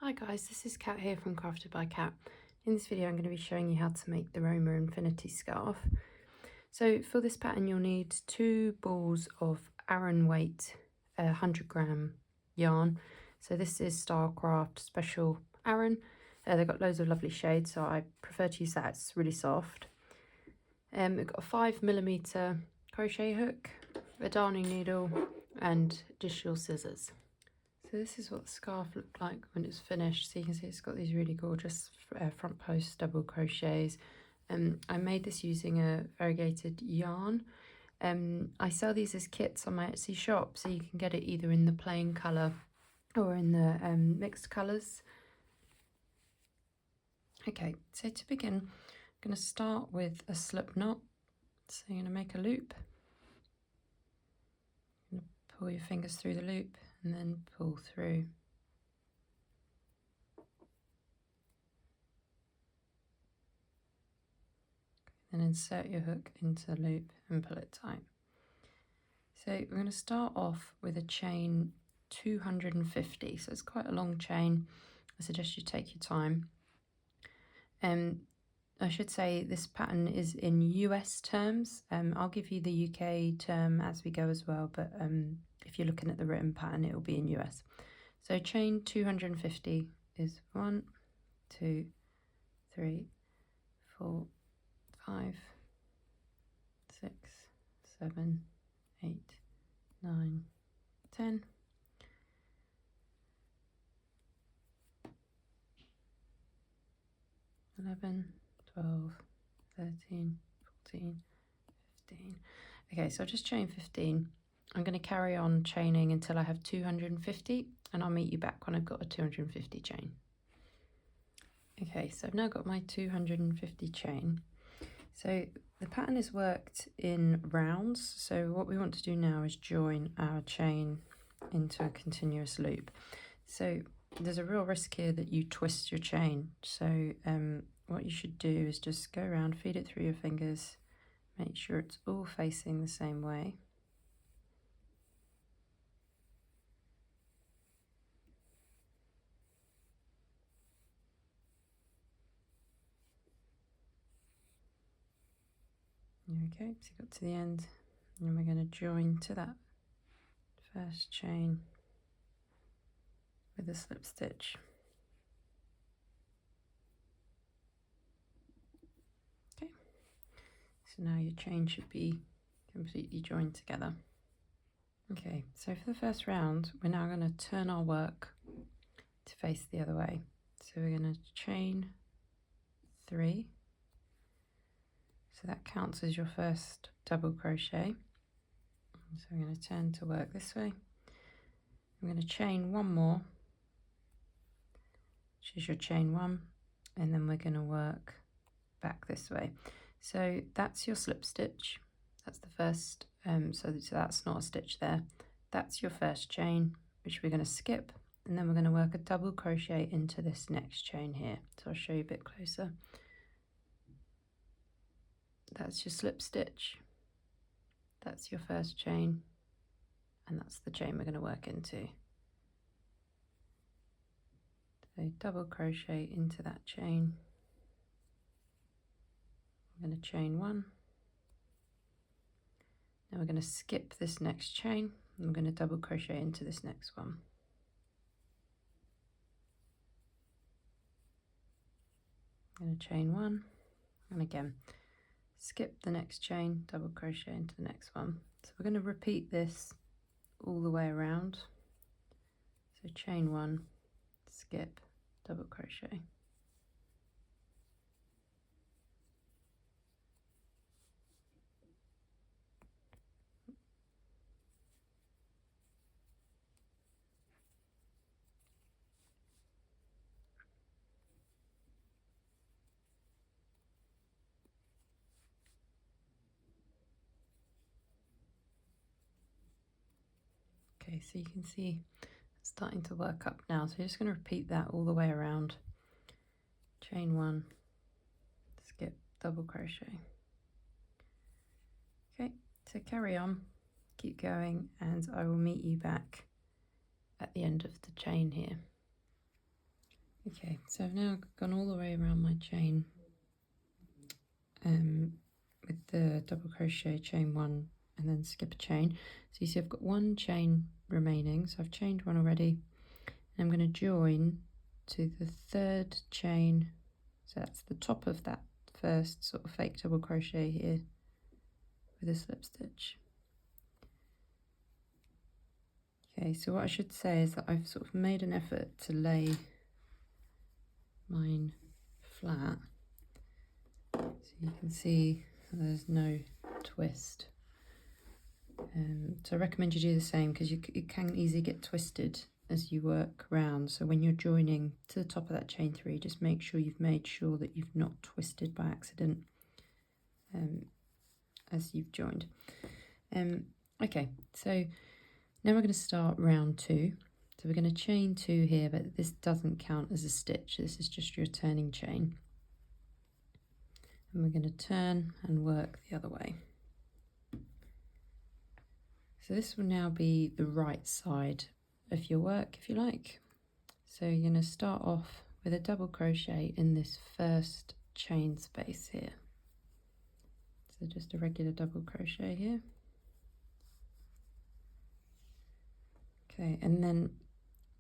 Hi guys, this is Kat here from Crafted by Kat. In this video I'm going to be showing you how to make the Roma Infinity Scarf. So for this pattern you'll need 2 balls of Aran weight 100-gram yarn. So this is Starcraft Special Aran. They've got loads of lovely shades, so I prefer to use that, it's really soft. We've got a 5mm crochet hook, a darning needle and digital scissors. So this is what the scarf looked like when it's finished. So you can see it's got these really gorgeous front post double crochets. I made this using a variegated yarn. I sell these as kits on my Etsy shop, so you can get it either in the plain colour or in the mixed colours. Okay, so to begin, I'm going to start with a slip knot. So you're going to make a loop. You're going to pull your fingers through the loop and then pull through. Then insert your hook into the loop and pull it tight. So we're going to start off with a chain 250, so it's quite a long chain. I suggest you take your time. I should say this pattern is in US terms. I'll give you the UK term as we go as well, but if you're looking at the written pattern it will be in US. So chain 250 is 1, 2, 3, 4, 5, 6, 7, 8, 9, 10. 11, 12, 13, 14, 15. Okay, so I'll just chain 15. I'm going to carry on chaining until I have 250 and I'll meet you back when I've got a 250 chain. Okay, so I've now got my 250 chain. So the pattern is worked in rounds, so what we want to do now is join our chain into a continuous loop. So there's a real risk here that you twist your chain, so what you should do is just go around, feed it through your fingers, make sure it's all facing the same way. There we go, so you got to the end, and then we're going to join to that first chain with a slip stitch. Okay, so now your chain should be completely joined together. Okay, so for the first round, we're now going to turn our work to face the other way. So we're going to chain 3. So that counts as your first double crochet. So we're going to turn to work this way. I'm going to chain 1 more, which is your chain 1, and then we're going to work back this way. So that's your slip stitch. That's the first, so that's not a stitch there. That's your first chain, which we're going to skip, and then we're going to work a double crochet into this next chain here. So I'll show you a bit closer. That's your slip stitch. That's your first chain, and that's the chain we're going to work into. So double crochet into that chain. I'm going to chain 1. Now we're going to skip this next chain, and we're going to double crochet into this next one. I'm going to chain 1, and again skip the next chain, double crochet into the next one. So we're going to repeat this all the way around. So chain 1, skip, double crochet. Okay, so you can see it's starting to work up now. So you're just going to repeat that all the way around. Chain 1, skip, double crochet. Okay, so carry on, keep going, and I will meet you back at the end of the chain here. Okay, so I've now gone all the way around my chain with the double crochet, chain one, and then skip a chain. So you see I've got one chain remaining, so I've chained one already, and I'm going to join to the third chain, so that's the top of that first sort of fake double crochet here with a slip stitch. Okay, so what I should say is that I've sort of made an effort to lay mine flat, so you can see there's no twist. So I recommend you do the same, because it can easily get twisted as you work around. So when you're joining to the top of that chain three, just make sure you've made sure that you've not twisted by accident as you've joined. Okay, so now we're going to start round two. So we're going to chain two here, but this doesn't count as a stitch. This is just your turning chain. And we're going to turn and work the other way. So this will now be the right side of your work, if you like. So you're going to start off with a double crochet in this first chain space here. So just a regular double crochet here. Okay, and then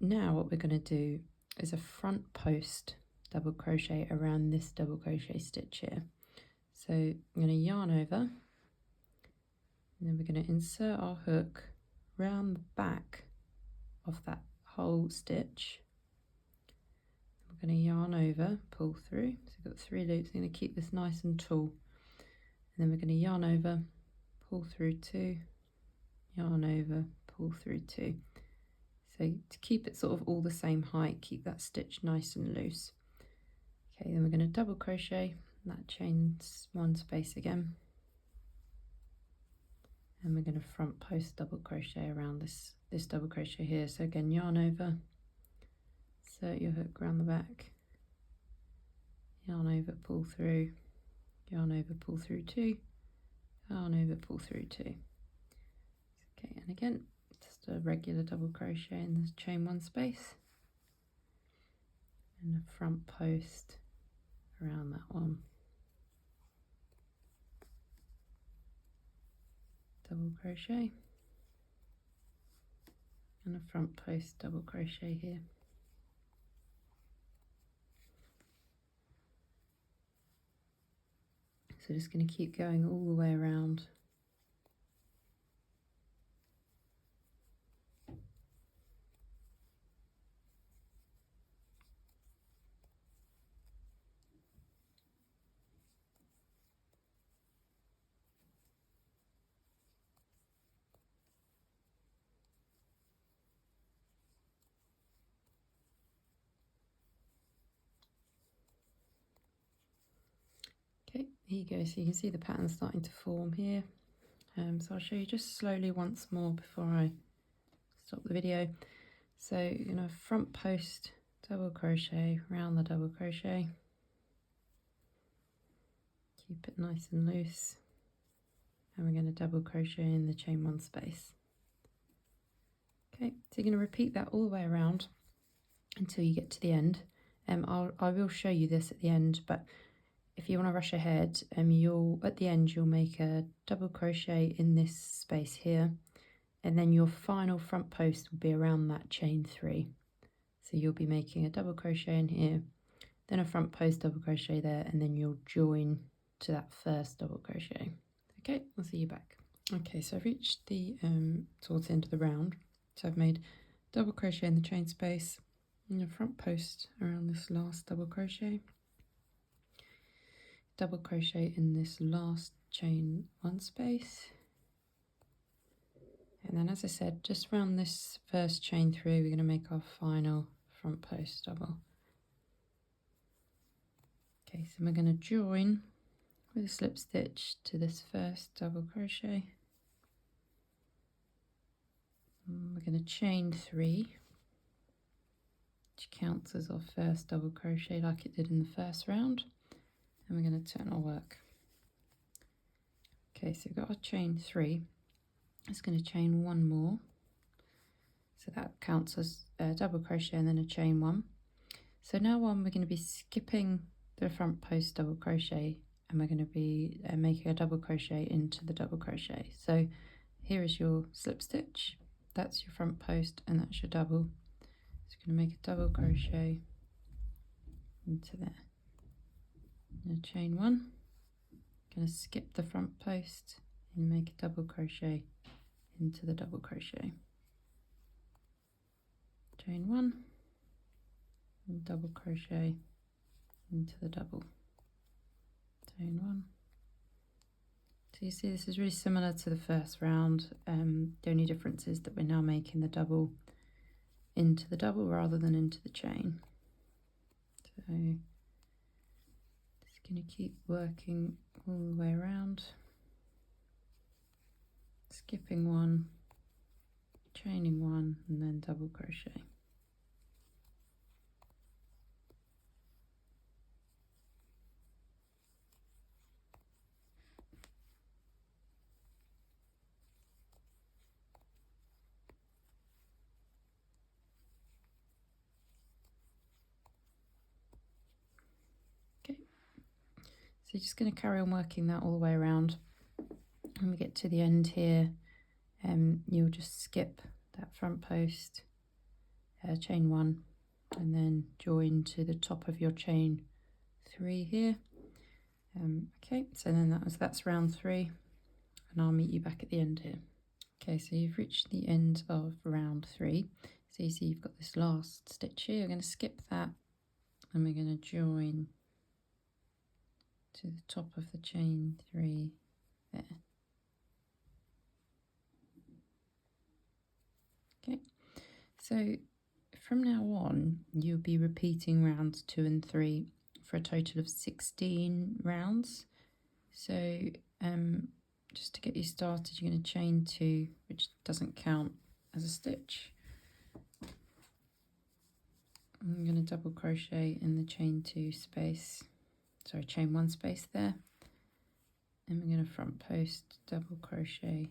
now what we're going to do is a front post double crochet around this double crochet stitch here. So I'm going to yarn over, and then we're going to insert our hook round the back of that whole stitch. We're going to yarn over, pull through. So we've got 3 loops. I'm going to keep this nice and tall. And then we're going to yarn over, pull through 2, yarn over, pull through 2. So to keep it sort of all the same height, keep that stitch nice and loose. Okay, then we're going to double crochet, that chains one space again. And we're going to front post double crochet around this double crochet here. So again, yarn over, insert your hook around the back, yarn over, pull through, yarn over, pull through 2, yarn over, pull through 2. Okay, and again, just a regular double crochet in this chain one space, and a front post around that one. Double crochet, and a front post double crochet here. So just going to keep going all the way around. Okay, here you go. So you can see the pattern starting to form here. So I'll show you just slowly once more before I stop the video. So you're going to front post double crochet around the double crochet. Keep it nice and loose. And we're going to double crochet in the chain one space. Okay, so you're going to repeat that all the way around until you get to the end. I will show you this at the end, but if you want to rush ahead, at the end you'll make a double crochet in this space here, and then your final front post will be around that chain 3. So you'll be making a double crochet in here, then a front post double crochet there, and then you'll join to that first double crochet. Okay, I'll see you back. Okay, so I've reached the towards the end of the round. So I've made double crochet in the chain space and a front post around this last double crochet. Double crochet in this last chain one space, and then, as I said, just around this first chain 3 we're going to make our final front post double. Okay, so we're going to join with a slip stitch to this first double crochet, and we're going to chain 3, which counts as our first double crochet like it did in the first round. And we're going to turn our work. Okay, so we've got our chain 3. It's going to chain 1 more. So that counts as a double crochet and then a chain 1. So now on, we're going to be skipping the front post double crochet, and we're going to be making a double crochet into the double crochet. So here is your slip stitch, that's your front post, and that's your double. So you're going to make a double crochet into there. Now chain one, going to skip the front post and make a double crochet into the double crochet. Chain one and double crochet into the double. Chain one. So you see this is really similar to the first round. The only difference is that we're now making the double into the double rather than into the chain. So just going to keep working all the way around, skipping one, chaining one, and then double crochet. So you're just going to carry on working that all the way around. When we get to the end here, you'll just skip that front post, chain one, and then join to the top of your chain 3 here. Okay, so then that's round 3, and I'll meet you back at the end here. Okay, so you've reached the end of round 3. So you see you've got this last stitch here. You're going to skip that, and we're going to join to the top of the chain 3 there. Okay, so from now on you'll be repeating rounds 2 and 3 for a total of 16 rounds. So just to get you started, you're going to chain 2, which doesn't count as a stitch. I'm going to double crochet in the chain 2 space, sorry, chain 1 space there, and we're going to front post double crochet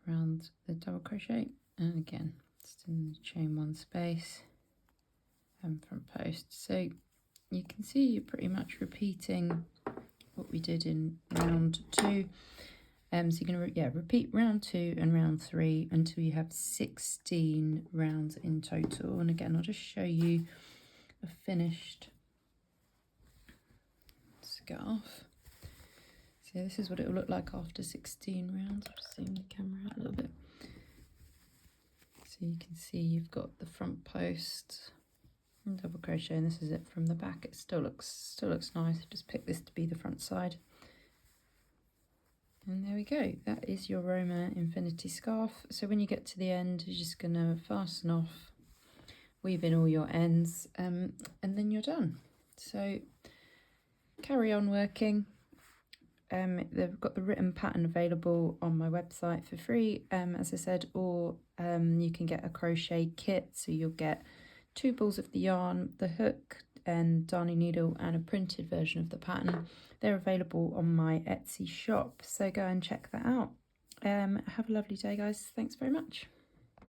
around the double crochet, and again just in the chain 1 space and front post. So you can see you're pretty much repeating what we did in round 2. So you're going to repeat round 2 and round 3 until you have 16 rounds in total. And again, I'll just show you a finished scarf. So this is what it will look like after 16 rounds. I'll just zoom the camera out a little bit. So you can see you've got the front post and double crochet, and this is it from the back. It still looks nice. Just pick this to be the front side. And there we go, that is your Roma Infinity Scarf. So when you get to the end, you're just going to fasten off, weave in all your ends, and then you're done. So carry on working. They've got the written pattern available on my website for free, as I said, or you can get a crochet kit. So you'll get 2 balls of the yarn, the hook and darning needle, and a printed version of the pattern. They're available on my Etsy shop, so go and check that out. Have a lovely day, guys. Thanks very much.